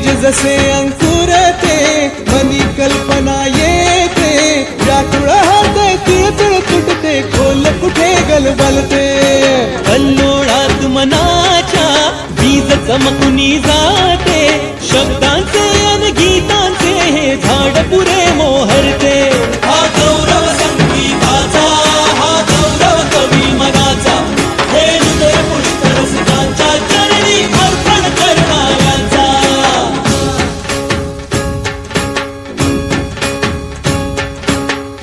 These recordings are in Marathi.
बीज जसे अंकुरते मनी कल्पना येते व्याकुळ होते तिळतिळ तुटते खोल कुठे गलबलते कल्लोळात मनाच्या बीज चमकुनी जाते शब्दांचे अन गीतांचे हे झाड पुरे मोहरते हा गौरव संगीताचा हा गौरव कवी मनाचा हे हृदय पुष्करसिकांच्या चरणी अर्पण करणाऱ्यांचा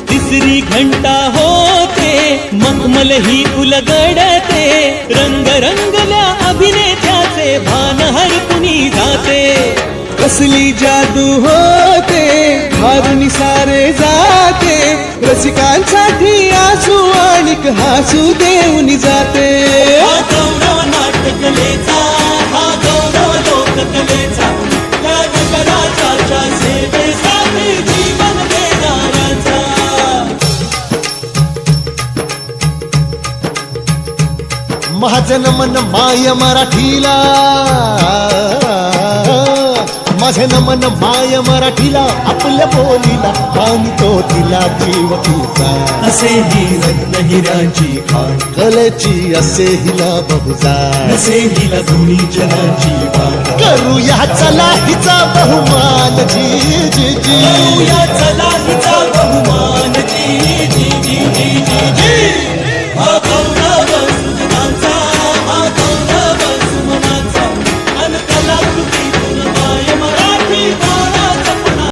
तिसरी घंटा होते मखमल ही उलगडते रंग रंगल्या अभिनेत्याचे भान हरपुनी जाते कसली जादू होते हारुनी सारे जाते रसिकांसाठी आसू आणिक हासू देऊन जाते हा गौरव नाटकलेचा हा गौरव लोककलेचा या नगराच्या सेवेसाठी जीवन देणाऱ्याचा महाजन मन माय मराठीला माझे नमन माय मराठीला आपल्या बोलीला आणि तो तिला जीव तिचा असे ही रत्न हिराची खाण कलेची असे हिला बहुजाण असे हिला दोन्ही जनाची वाण करूया चला हिचा बहुमान जी जी जी करूया चला हिचा बहुमान जी जी जी जी जी